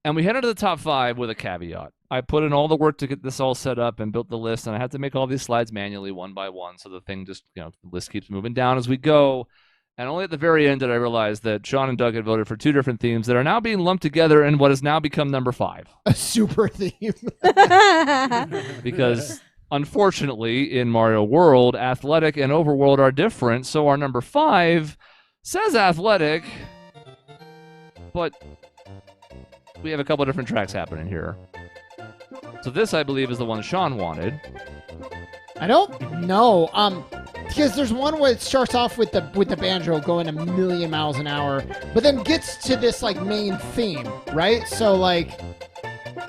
And we headed to the top 5 with a caveat. I put in all the work to get this all set up and built the list, and I had to make all these slides manually one by one, so the thing just, the list keeps moving down as we go. And only at the very end did I realize that Shaun and Doug had voted for 2 different themes that are now being lumped together in what has now become number 5. A super theme. Because unfortunately, in Mario World, Athletic and Overworld are different, so our number 5 says Athletic, but we have a couple different tracks happening here. So this, I believe, is the one Shaun wanted. I don't know. Because there's one where it starts off with the banjo going a million miles an hour, but then gets to this like main theme, right? So like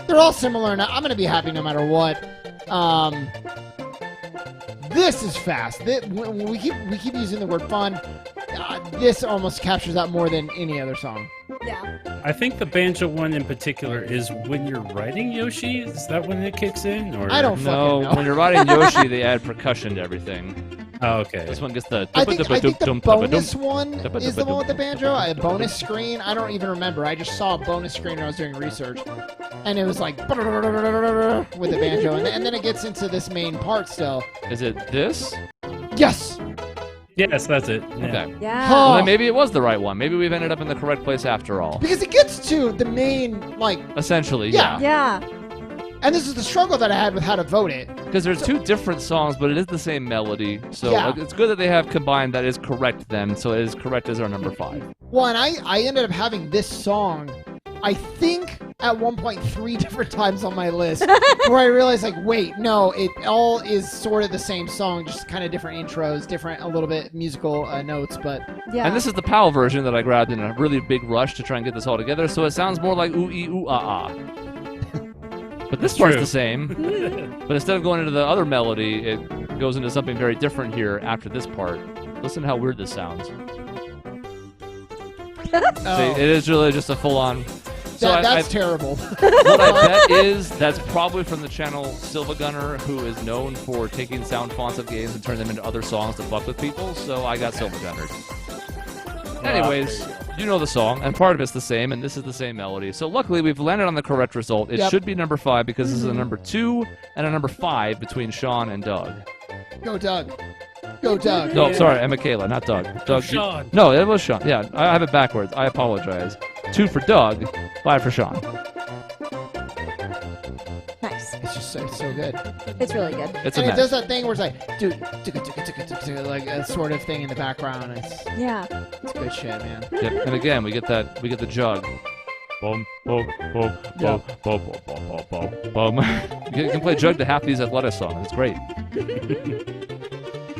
they're all similar, and I'm gonna be happy no matter what. This is fast. We keep using the word fun. This almost captures that more than any other song. Yeah. I think the banjo one in particular is when you're riding Yoshi. Is that when it kicks in? Or I don't fucking know. When you're riding Yoshi, they add percussion to everything. Oh, okay. This one gets the. I think the bonus one is the one with the banjo. A bonus screen. I don't even remember. I just saw a bonus screen when I was doing research, and it was like with the banjo, and then it gets into this main part still. Is it this? Yes. Yes, that's it. Yeah. Okay. Yeah. Well, then maybe it was the right one. Maybe we've ended up in the correct place after all. Because it gets to the main, like... Essentially, Yeah. Yeah. And this is the struggle that I had with how to vote it. Because there's 2 different songs, but it is the same melody. So Yeah. it's good that they have combined that is correct then. So it is correct as our number 5. Well, and I ended up having this song, I think, at one point 3 different times on my list, where I realized, like, wait, no, it all is sort of the same song, just kind of different intros, different, a little bit musical notes, but... Yeah. And this is the PAL version that I grabbed in a really big rush to try and get this all together. So it sounds more like ooh-ee, ooh-ah-ah. But this part's the same. But instead of going into the other melody, it goes into something very different here after this part. Listen to how weird this sounds. See, it is really just a full-on... So that's terrible. What I bet is that's probably from the channel Silva Gunner, who is known for taking sound fonts of games and turning them into other songs to fuck with people. So I got Silva Gunner. Anyways, you know the song, and part of it's the same, and this is the same melody. So luckily, we've landed on the correct result. It should be number 5 because this is a number 2 and a number 5 between Shaun and Doug. Go, Doug. Go, Doug. No, sorry, and Michaela, not Doug. Doug. Shaun. No, it was Shaun. Yeah, I have it backwards. I apologize. 2 for Doug, 5 for Shaun. Nice. It's just it's so good. It's really good. It's a And it mess. does that thing where it's like, dude, like a sort of thing in the background. Yeah. It's good shit, man. Yep. And again, we get the jug. Boom, boom, boom, boom, boom, boom, boom, boom, boom. You can play jug to half these Athletic songs. It's great.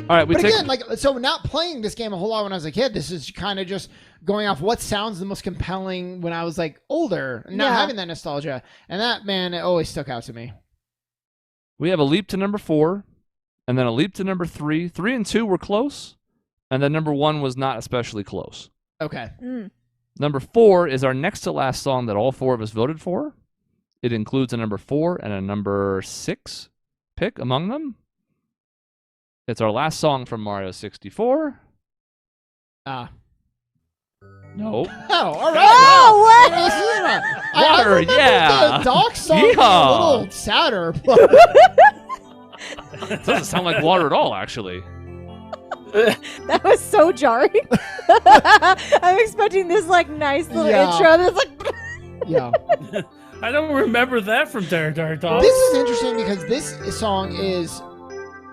All right, But again, like, so not playing this game a whole lot when I was a kid, this is kind of just going off what sounds the most compelling when I was like older, not having that nostalgia. And that, man, it always stuck out to me. we have a leap to number 4, and then a leap to number 3. 3 and 2 were close, and then number 1 was not especially close. Okay. Number 4 is our next to last song that all 4 of us voted for. It includes a number 4 and a number 6 pick among them. It's our last song from Mario 64. No. No. Oh, all right. Oh, Wow. what? This is Water, I remember yeah. The Doc song was Yeehaw. a little sadder. But It doesn't sound like water at all, actually. That was so jarring. I'm expecting this like nice little intro that's like yeah. I don't remember that from Dar Dar Dog. This is interesting because this song is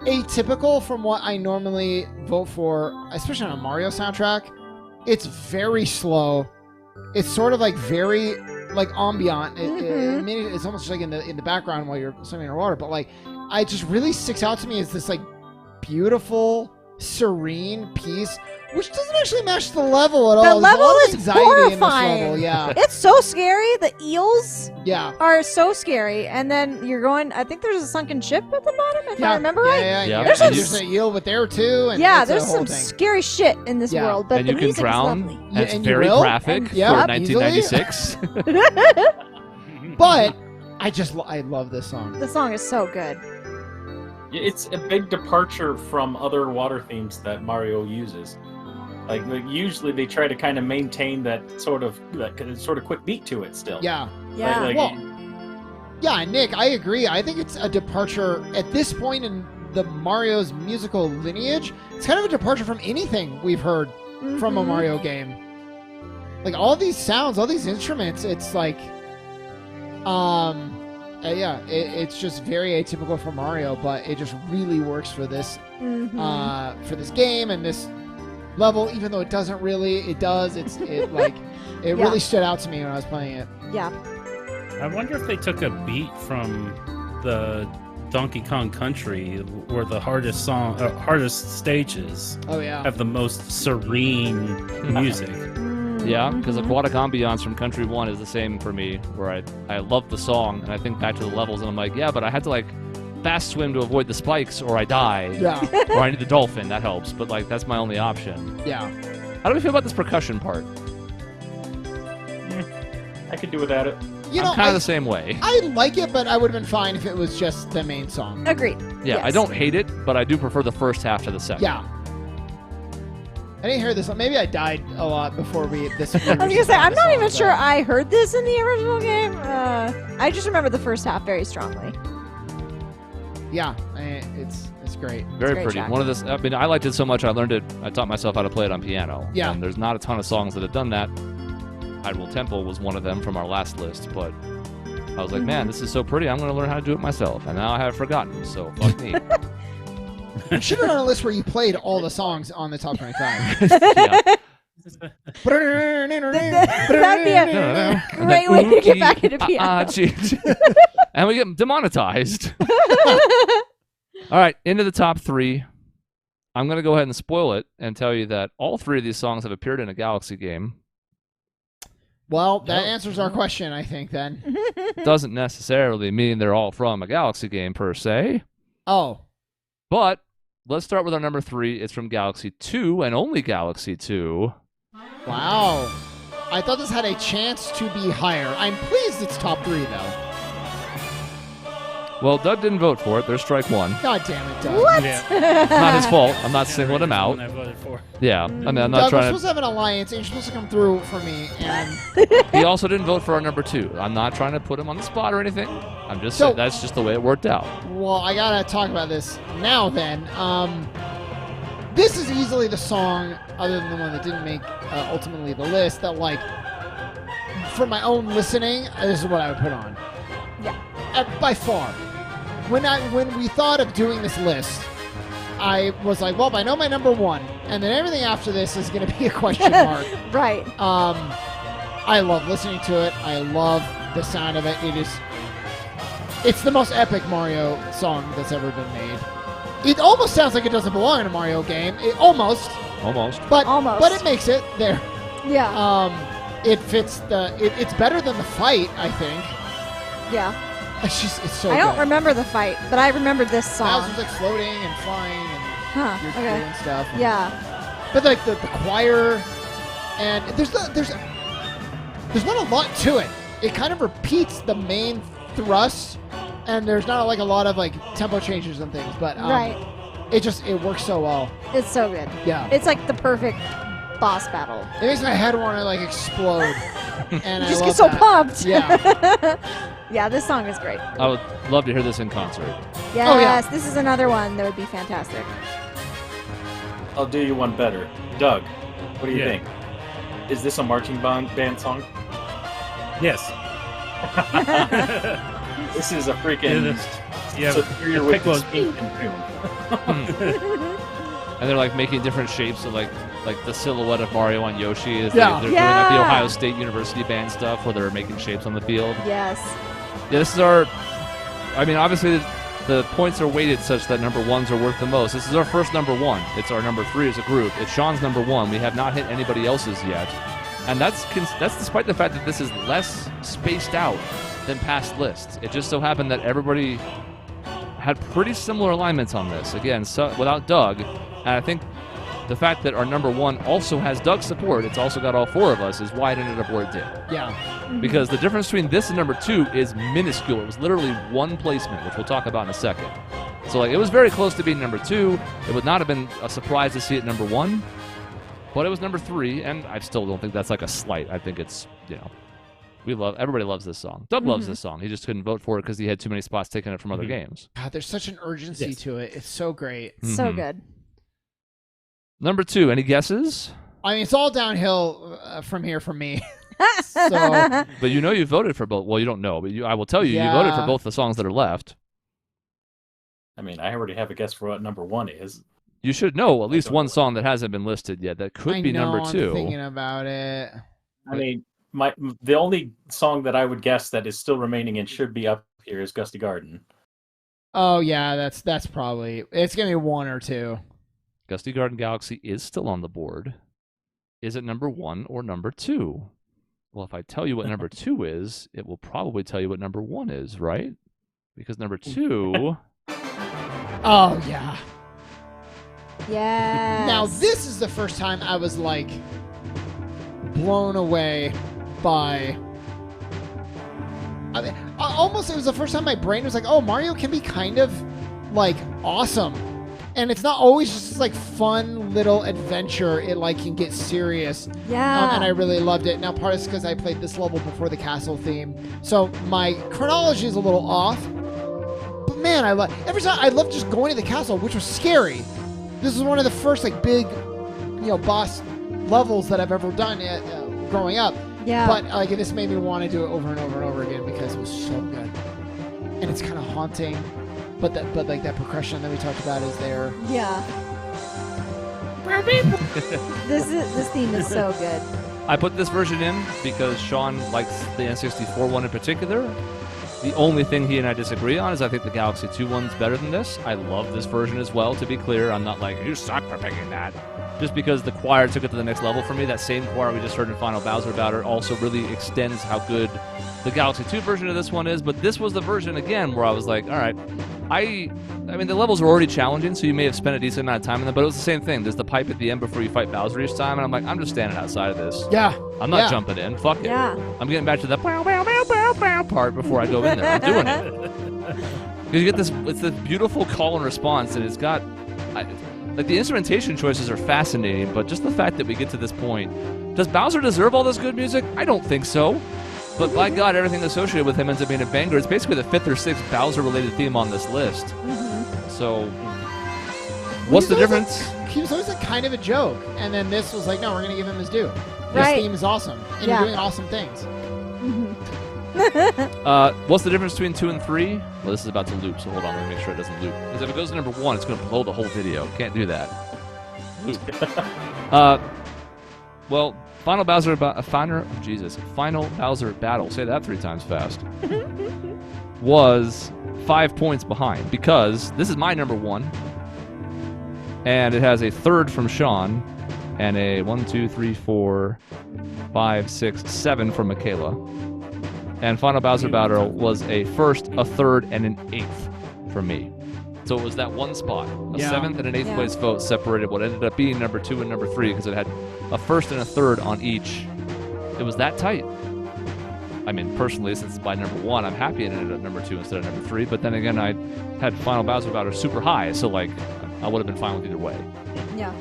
atypical from what I normally vote for, especially on a Mario soundtrack. It's very slow. It's sort of like very like ambient. It's almost like in the background while you're swimming underwater. But like, it just really sticks out to me as this like beautiful, serene piece, which doesn't actually match the level at all. the There's level a lot of is anxiety in this horrifying. level. Yeah, It's so scary. The eels yeah. are so scary, and then you're going. I think there's a sunken ship at the bottom, if I remember yeah, right. Yeah, Yeah. There's, And there's a eel with there too. And Yeah, it's a there's whole some thing. scary shit in this Yeah. world, but And the you can music drown. is lovely. And it's and you very will, graphic and- yeah, for easily. 1996. But I love this song. The song is so good. It's a big departure from other water themes that Mario uses. Like usually they try to kind of maintain that sort of quick beat to it still. Yeah. Yeah. Well, yeah, Nick, I agree. I think it's a departure at this point in the Mario's musical lineage. It's kind of a departure from anything we've heard from a Mario game. Like all these sounds, all these instruments, it's like, it's just very atypical for Mario, but it just really works for this, for this game and this level. Even though it doesn't really, it does. It really stood out to me when I was playing it. Yeah. I wonder if they took a beat from the Donkey Kong Country, where the hardest stages have the most serene music. Yeah, because Aquatic Ambiance from Country 1 is the same for me, where I love the song, and I think back to the levels, and I'm like, yeah, but I had to, like, fast swim to avoid the spikes, or I die. Yeah. Or I need the dolphin, that helps, but, like, that's my only option. Yeah. How do we feel about this percussion part? I could do without it. I'm kind of the same way. I like it, but I would have been fine if it was just the main song. Agreed. Yeah, Yes. I don't hate it, but I do prefer the first half to the second. Yeah. I didn't hear this one. Maybe I died a lot before we I was gonna say, I'm not even sure I heard this in the original game. I just remember the first half very strongly. Yeah, it's great. Very great pretty. track. One of this. I mean, I liked it so much. I taught myself how to play it on piano. Yeah. And there's not a ton of songs that have done that. Hyrule Temple was one of them from our last list, but I was like, man, this is so pretty. I'm going to learn how to do it myself, and now I have forgotten. So fuck me. You should have done a list where you played all the songs on the top 25. Yeah. That'd be a great way to get back into piano. And we get demonetized. All right, into the top 3. I'm going to go ahead and spoil it and tell you that all 3 of these songs have appeared in a Galaxy game. Well, that answers our question, I think, then. Doesn't necessarily mean they're all from a Galaxy game, per se. Oh. But let's start with our number 3. It's from Galaxy 2 and only Galaxy 2. Wow. I thought this had a chance to be higher. I'm pleased it's top 3, though. Well, Doug didn't vote for it. There's strike 1. God damn it, Doug. What? Yeah. Not his fault. I'm not singling him out. One I voted for. Yeah, I mean, I'm Doug, not we're trying supposed to have an alliance, and you're supposed to come through for me, and... He also didn't vote for our number 2. I'm not trying to put him on the spot or anything. I'm just So- saying that's just the way it worked out. Well, I gotta talk about this now, then. This is easily the song, other than the one that didn't make ultimately the list, that, like, for my own listening, this is what I would put on. Yeah. By far. When we thought of doing this list, I was like, well, I know my number 1, and then everything after this is going to be a question mark. Right. I love listening to it. I love the sound of it. It's the most epic Mario song that's ever been made. It almost sounds like it doesn't belong in a Mario game. Almost. But it makes it there. Yeah. It fits it's better than the fight, I think. Yeah. It's so good. I don't remember the fight, but I remember this song. Bowser's like floating and flying and you're doing stuff. Yeah. But like the choir, and there's not a lot to it. It kind of repeats the main thrust, and there's not like a lot of like tempo changes and things. But right. It works so well. It's so good. Yeah. It's like the perfect boss battle. It makes my head want to like explode. And You I just love get so that. pumped. Yeah. Yeah, this song is great. I would love to hear this in concert. Yes, this is another one that would be fantastic. I'll do you one better. Doug, what do you Yeah. think? Is this a marching band song? Yes. This is a freaking superior the with Piccolo's speed and tune. And they're like making different shapes of like the silhouette of Mario on Yoshi. They're doing like the Ohio State University band stuff where they're making shapes on the field. Yes. Yeah, this is our. I mean, obviously the points are weighted such that number 1s are worth the most. This is our first number 1. It's our number 3 as a group. It's Shaun's number 1. We have not hit anybody else's yet, and that's despite the fact that this is less spaced out than past lists. It just so happened that everybody had pretty similar alignments on this. Again, so, without Doug, and I think the fact that our number 1 also has Doug's support, it's also got all 4 of us, is why it ended up where it did. Yeah. Because the difference between this and number 2 is minuscule. It was literally 1 placement, which we'll talk about in a second. So like it was very close to being number 2. It would not have been a surprise to see it number 1. But it was number 3, and I still don't think that's like a slight. I think it's, everybody loves this song. Doug loves this song. He just couldn't vote for it because he had too many spots taken it from other games. God, there's such an urgency to it. It's so great. So good. Number 2, any guesses? I mean, it's all downhill from here for me. So, but you voted for both. Well, you don't know, but I will tell you, you voted for both the songs that are left. I mean, I already have a guess for what number 1 is. You should know at least one song that hasn't been listed yet. That could be number 2. I'm thinking about it. I mean, the only song that I would guess that is still remaining and should be up here is Gusty Garden. Oh yeah, that's probably it's gonna be 1 or 2. Gusty Garden Galaxy is still on the board. Is it number 1 or number 2? Well, if I tell you what number 2 is, it will probably tell you what number 1 is, right? Because number 2. Oh yeah. Yeah. Now this is the first time I was like blown away by. I mean, almost it was the first time my brain was like, "Oh, Mario can be kind of like awesome," and it's not always just this, like fun little adventure. It like can get serious. Yeah. And I really loved it. Now part is because I played this level before the castle theme, so my chronology is a little off. But man, I love just going to the castle, which was scary. This is one of the first like big, boss levels that I've ever done growing up. Yeah. But like this made me want to do it over and over and over again because it was so good, and it's kind of haunting. But like that progression that we talked about is there. Yeah. This theme is so good. I put this version in because Shaun likes the N64 one in particular. The only thing he and I disagree on is I think the Galaxy 2 one's better than this. I love this version as well, to be clear. I'm not like, you suck for picking that. Just because the choir took it to the next level for me. That same choir we just heard in Final Bowser Battle also really extends how good the Galaxy 2 version of this one is. But this was the version, again, where I was like, all right, I mean, the levels were already challenging, so you may have spent a decent amount of time in them, but it was the same thing. There's the pipe at the end before you fight Bowser each time, and I'm like, I'm just standing outside of this. Yeah. I'm not jumping in. Fuck it. Yeah. I'm getting back to the bow, bow, bow, bow, bow part before I go in there. I'm doing it. Because you get this, it's this beautiful call and response, and it's got, like, the instrumentation choices are fascinating, but just the fact that we get to this point, does Bowser deserve all this good music? I don't think so. But by God, everything associated with him ends up being a banger. It's basically the 5th or 6th Bowser-related theme on this list. So, what's the difference? He was always like kind of a joke, and then this was like, no, we're going to give him his due. Right. This theme is awesome, and you're doing awesome things. What's the difference between 2 and 3? Well, this is about to loop, so hold on, let me make sure it doesn't loop. Because if it goes to number 1, it's going to blow the whole video. Can't do that. Loop. Well, Final Bowser Battle, say that 3 times fast, was 5 points behind, because this is my number 1, and it has a 3rd from Shaun, and a 1, 2, 3, 4, 5, 6, 7 from Michaela. And Final Bowser Battle was a 1st, a 3rd, and an 8th for me. So it was that one spot. A 7th and an 8th place vote separated what ended up being number 2 and number 3 because it had a 1st and a 3rd on each. It was that tight. I mean, personally, since it's by number 1, I'm happy it ended up number 2 instead of number 3. But then again, I had Final Bowser Battle super high, so like I would have been fine with either way. Yeah.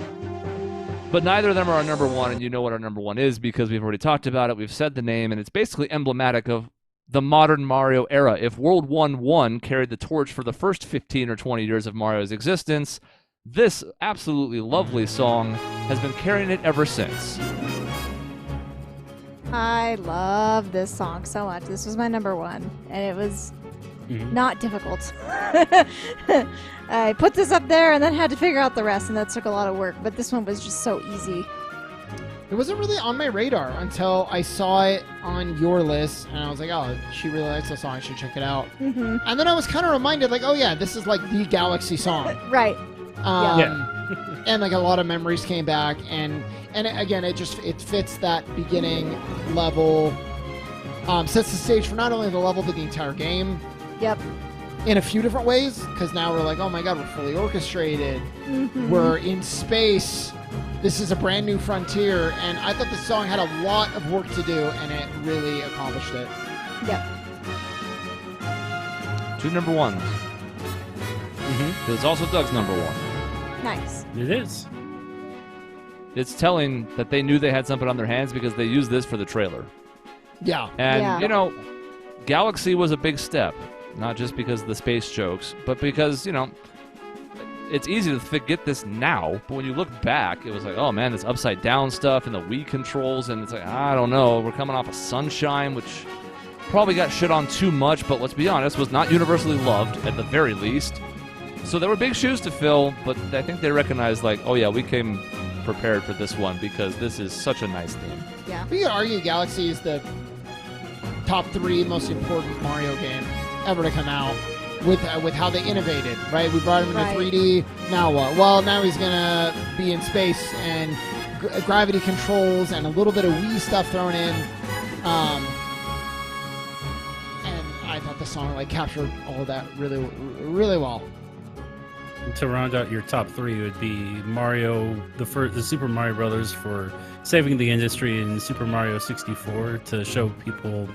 But neither of them are our number 1, and you know what our number 1 is because we've already talked about it. We've said the name, and it's basically emblematic of the modern Mario era. If World 1 carried the torch for the first 15 or 20 years of Mario's existence, this absolutely lovely song has been carrying it ever since. I love this song so much. This was my number 1, and it was not difficult. I put this up there and then had to figure out the rest, and that took a lot of work, but this one was just so easy. It wasn't really on my radar until I saw it on your list, and I was like, oh, she really likes the song, I should check it out. And then I was kind of reminded, like, oh yeah, this is like the Galaxy song. Right. And like a lot of memories came back, and again, it fits that beginning level, sets the stage for not only the level but the entire game. Yep. In a few different ways, because now we're like, oh my God, we're fully orchestrated. We're in space. This is a brand new frontier, and I thought the song had a lot of work to do, and it really accomplished it. Yep. 2 number 1s. It's also Doug's number 1. Nice. It is. it's telling that they knew they had something on their hands because they used this for the trailer. Yeah. And, Galaxy was a big step, not just because of the space jokes, but because, it's easy to forget this now, but when you look back, it was like, oh man, this upside down stuff and the Wii controls, and it's like, I don't know, we're coming off of Sunshine, which probably got shit on too much, but let's be honest, was not universally loved, at the very least. So there were big shoes to fill, but I think they recognized, like, oh yeah, we came prepared for this one because this is such a nice theme. Yeah. We could argue Galaxy is the top 3 most important Mario game ever to come out with how they innovated, right? We brought him into 3D. Now what? Well, now he's going to be in space and gravity controls and a little bit of Wii stuff thrown in. And I thought the song captured all of that really, really well. To round out your top 3 would be Mario, the Super Mario Brothers for saving the industry, and Super Mario 64 to show people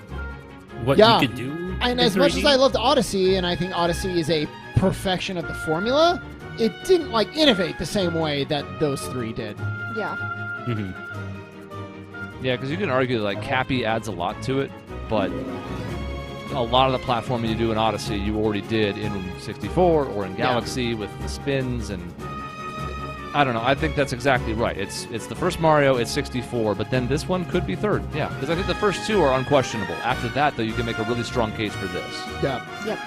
what you could do. And as much as I loved Odyssey, and I think Odyssey is a perfection of the formula, it didn't innovate the same way that those 3 did. Yeah. Mm-hmm. Yeah, because you can argue that Cappy adds a lot to it, but a lot of the platforming you do in Odyssey you already did in 64 or in Galaxy with the spins, and I don't know. I think that's exactly right. It's the first Mario, it's 64, but then this one could be third. Yeah, because I think the first 2 are unquestionable. After that, though, you can make a really strong case for this. Yeah. Yep.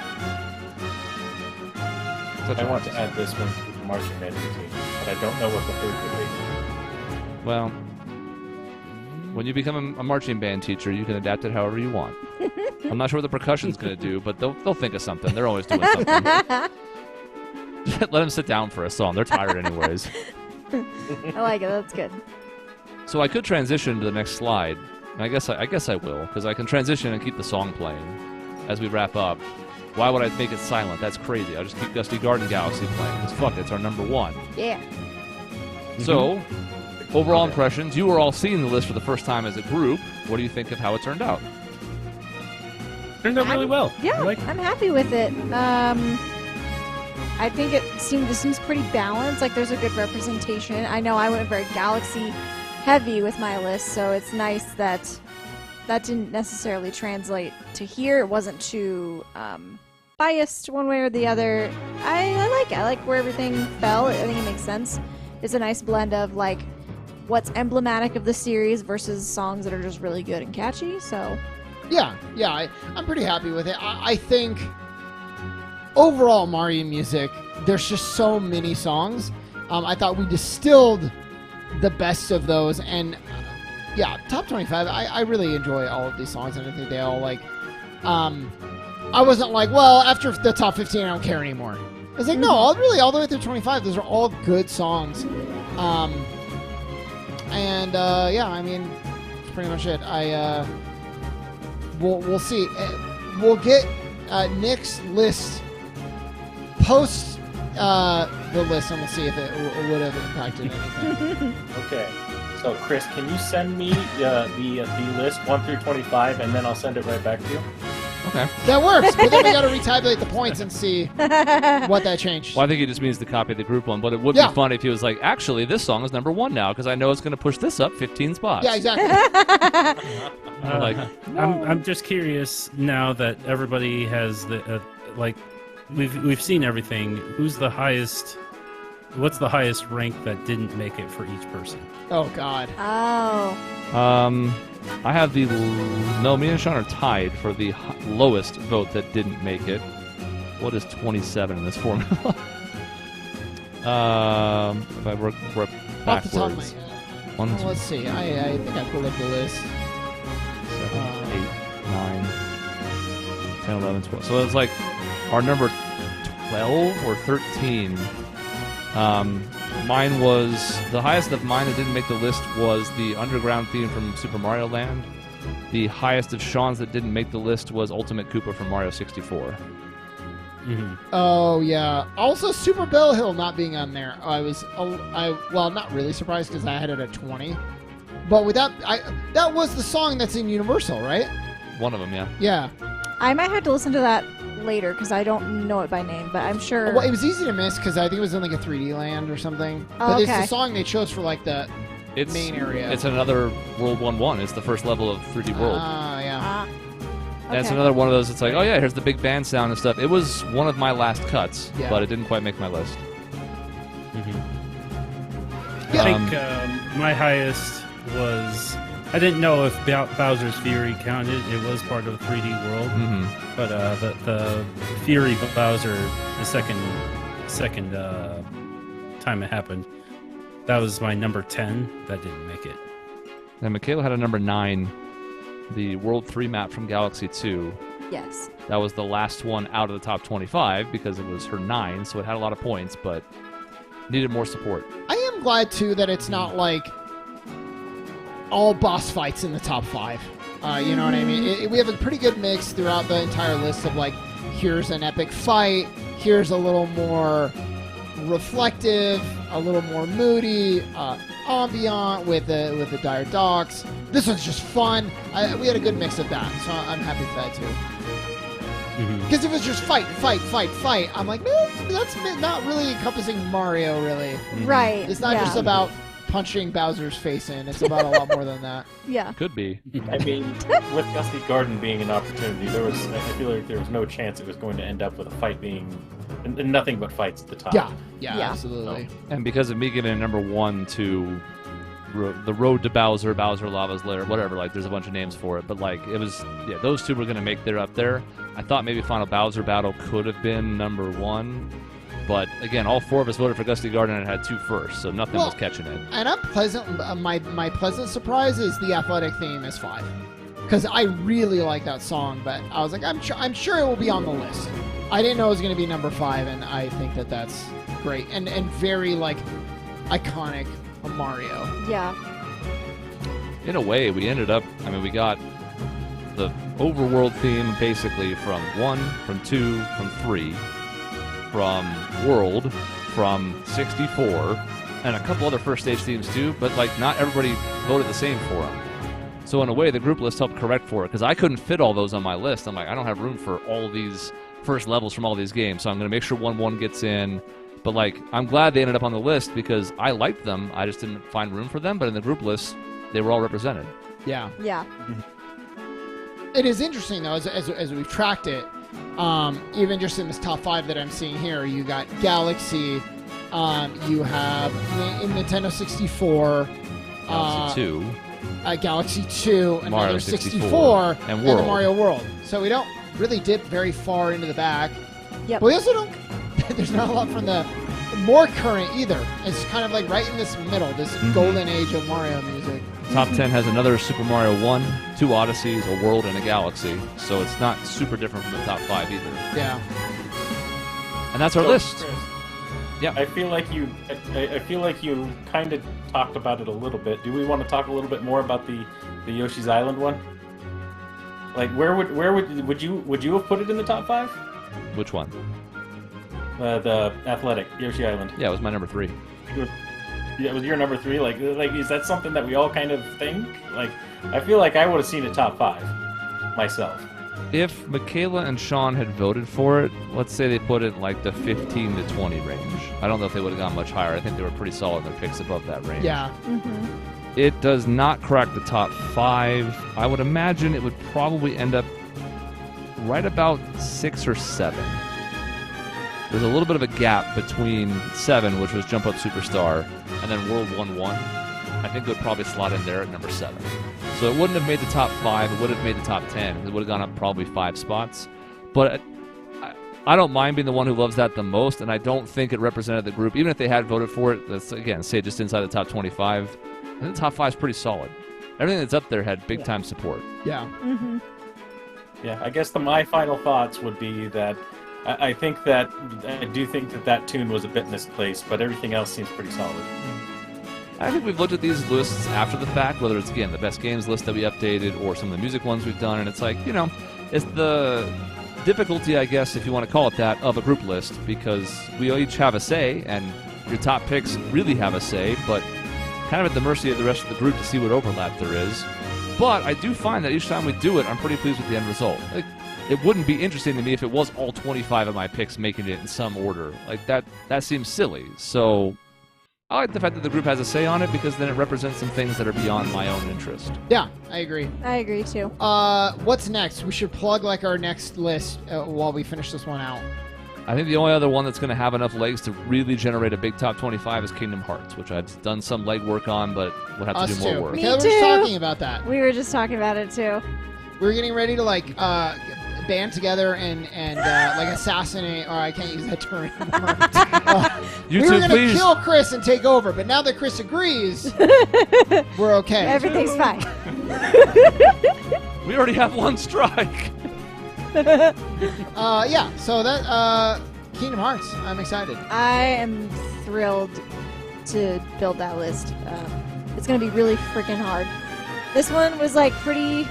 I want to add this one to the marching band routine, but I don't know what the third would be. Well, when you become a marching band teacher, you can adapt it however you want. I'm not sure what the percussion's going to do, but they'll think of something. They're always doing something. Let them sit down for a song. They're tired anyways. I like it. That's good. So I could transition to the next slide. And I guess I will, because I can transition and keep the song playing as we wrap up. Why would I make it silent? That's crazy. I'll just keep Gusty Garden Galaxy playing, because fuck, it's our number 1. Yeah. So, overall impressions. You were all seeing the list for the first time as a group. What do you think of how it turned out? Turned out really well. Yeah, I'm happy with it. I think this seems pretty balanced. There's a good representation. I know I went very Galaxy heavy with my list, so it's nice that didn't necessarily translate to here. It wasn't too biased one way or the other. I like it. I like where everything fell. I think it makes sense. It's a nice blend of what's emblematic of the series versus songs that are just really good and catchy. So yeah, I'm pretty happy with it. I think overall Mario music, there's just so many songs. I thought we distilled the best of those, and top 25. I really enjoy all of these songs, and I think they all I wasn't well, after the top 15 I don't care anymore. I was no, all the way through 25, those are all good songs. I mean, that's pretty much it. We'll see. We'll get Nick's list post the list, and we'll see if it would have impacted anything. Okay. So, Chris, can you send me the list 1 through 25, and then I'll send it right back to you? Okay. That works. But then we got to retabulate the points and see what that changed. Well, I think he just means to copy the group one, but it would be funny if he was actually, this song is number 1 now, because I know it's going to push this up 15 spots. Yeah, exactly. I'm just curious now that everybody has the we've seen everything. Who's the highest? What's the highest rank that didn't make it for each person? Oh God. Oh. I have me and Shaun are tied for the lowest vote that didn't make it. What is 27 in this formula? If I work backwards. Off the top of my head. Let's see. I think I pulled up the list. 7, 8, 9, 10, 11, 12. So it's our number 12 or 13. Mine was the highest of mine that didn't make the list was the underground theme from Super Mario Land. The highest of Shaun's that didn't make the list was Ultimate Koopa from Mario 64. Mm-hmm. Oh yeah. Also, Super Bell Hill not being on there, I not really surprised because I had it at 20. But with that was the song that's in Universal, right? One of them, yeah. Yeah. I might have to listen to that later because I don't know it by name, but I'm sure. Well, it was easy to miss because I think it was in a 3D Land or something. But it's the song they chose for the main area. It's another World 1-1. It's the first level of 3D World. Yeah. And it's another one of those. It's like, oh yeah, here's the big band sound and stuff. It was one of my last cuts, but it didn't quite make my list. I think my highest was. I didn't know if Bowser's Fury counted. It was part of 3D World, but the Fury Bowser, the second time it happened, that was my number 10. That didn't make it. And Michaela had a number 9, the World 3 map from Galaxy 2. Yes. That was the last one out of the top 25 because it was her 9, so it had a lot of points, but needed more support. I am glad too that it's not like all boss fights in the top 5. You know what I mean? We have a pretty good mix throughout the entire list of like, here's an epic fight, here's a little more reflective, a little more moody, ambient with the dire docks. This one's just fun. We had a good mix of that, so I'm happy for that too. Because if it was just fight, I'm like, man, that's not really encompassing Mario, really. Right. It's not just about punching Bowser's face in. It's about a lot more than that. Yeah. Could be. I mean, with Gusty Garden being an opportunity, I feel like there was no chance it was going to end up with a fight being and nothing but fights at the top. Yeah, absolutely. And because of me giving a number 1 to the Road to Bowser, Bowser Lava's Lair, whatever, like there's a bunch of names for it, but like it was, those two were going to make their up there. I thought maybe Final Bowser Battle could have been number 1. But again, all 4 of us voted for Gusty Garden and it had 2 first, so nothing was catching it. And I'm pleasant. My pleasant surprise is the athletic theme is 5, because I really like that song. But I was like, I'm sure it will be on the list. I didn't know it was going to be number 5, and I think that's great and very like iconic of Mario. Yeah. In a way, we ended up. I mean, we got the overworld theme basically from 1, from 2, from 3. From World, from 64, and a couple other first stage themes too, but like not everybody voted the same for them. So in a way, the group list helped correct for it, because I couldn't fit all those on my list. I'm like, I don't have room for all these first levels from all these games, so I'm going to make sure 1-1 gets in. But like, I'm glad they ended up on the list because I liked them. I just didn't find room for them, but in the group list, they were all represented. Yeah. Yeah. It is interesting, though, as we've tracked it, even just in this top 5 that I'm seeing here, you got Galaxy, you have in Nintendo 64, Galaxy 2, Galaxy 2, Mario another 64, and the Mario World. So we don't really dip very far into the back. Yep. But we also don't. There's not a lot from the more current either. It's kind of like right in this middle, this golden age of Mario music. Top 10 has another Super Mario 1, 2 Odysseys, a World, and a Galaxy. So it's not super different from the top 5 either. Yeah. And that's our list. Chris, yeah. I feel like you kind of talked about it a little bit. Do we want to talk a little bit more about the Yoshi's Island one? Like, would you have put it in the top 5? Which one? The athletic Yoshi Island. Yeah, it was my number 3. It was your number 3. Like, is that something that we all kind of think? Like, I feel like I would have seen a top 5 myself. If Michaela and Shaun had voted for it, let's say they put it in like the 15 to 20 range. I don't know if they would have gone much higher. I think they were pretty solid in their picks above that range. Yeah. It does not crack the top 5. I would imagine it would probably end up right about 6 or 7. There's a little bit of a gap between 7, which was Jump Up Superstar, and then World 1-1. I think it would probably slot in there at number 7. So it wouldn't have made the top 5. It would have made the top 10. It would have gone up probably 5 spots. But I don't mind being the one who loves that the most, and I don't think it represented the group. Even if they had voted for it, let's, again, say just inside the top 25, I think the top 5 is pretty solid. Everything that's up there had big-time support. Yeah. Yeah, I guess my final thoughts would be that I do think that tune was a bit misplaced, but everything else seems pretty solid. I think we've looked at these lists after the fact, whether it's, again, the best games list that we updated or some of the music ones we've done, and it's like, you know, it's the difficulty, I guess, if you want to call it that, of a group list, because we each have a say, and your top picks really have a say, but kind of at the mercy of the rest of the group to see what overlap there is. But I do find that each time we do it, I'm pretty pleased with the end result. Like, it wouldn't be interesting to me if it was all 25 of my picks making it in some order. Like, that seems silly. So I like the fact that the group has a say on it because then it represents some things that are beyond my own interest. Yeah, I agree. I agree too. What's next? We should plug like our next list while we finish this one out. I think the only other one that's going to have enough legs to really generate a big top 25 is Kingdom Hearts, which I've done some legwork on, but we'll have to do more work. Me Michaela, too. we're just talking about that. We were just talking about it too. We're getting ready to like band together and like assassinate. Or I can't use that term anymore. You we two, were gonna please. kill Chris and take over, but now that Chris agrees, we're okay. Everything's fine. We already have one strike. Yeah. So that Kingdom Hearts. I'm excited. I am thrilled to build that list. It's gonna be really freaking hard. This one was like pretty.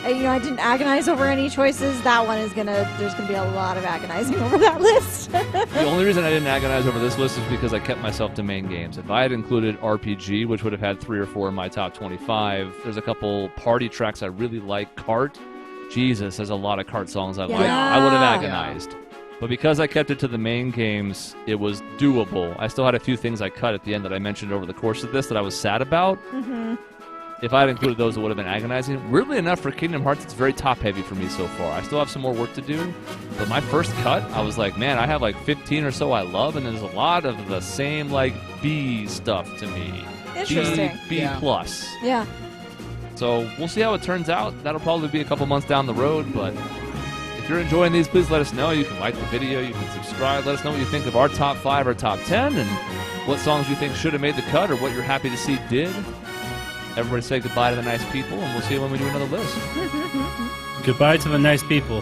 I didn't agonize over any choices. That one is there's gonna be a lot of agonizing over that list. The only reason I didn't agonize over this list is because I kept myself to main games. If I had included RPG, which would have had 3 or 4 in my top 25, there's a couple party tracks I really like. Kart, Jesus, there's a lot of kart songs I like. I would have agonized. Yeah. But because I kept it to the main games, it was doable. I still had a few things I cut at the end that I mentioned over the course of this that I was sad about. Mm-hmm. If I had included those, it would have been agonizing. Weirdly enough, for Kingdom Hearts, it's very top-heavy for me so far. I still have some more work to do. But my first cut, I was like, man, I have like 15 or so I love, and there's a lot of the same like B stuff to me. Interesting. B plus. Yeah. So we'll see how it turns out. That'll probably be a couple months down the road, but if you're enjoying these, please let us know. You can like the video, you can subscribe. Let us know what you think of our top 5 or top 10, and what songs you think should have made the cut or what you're happy to see did. Everybody say goodbye to the nice people, and we'll see you when we do another list. Goodbye to the nice people.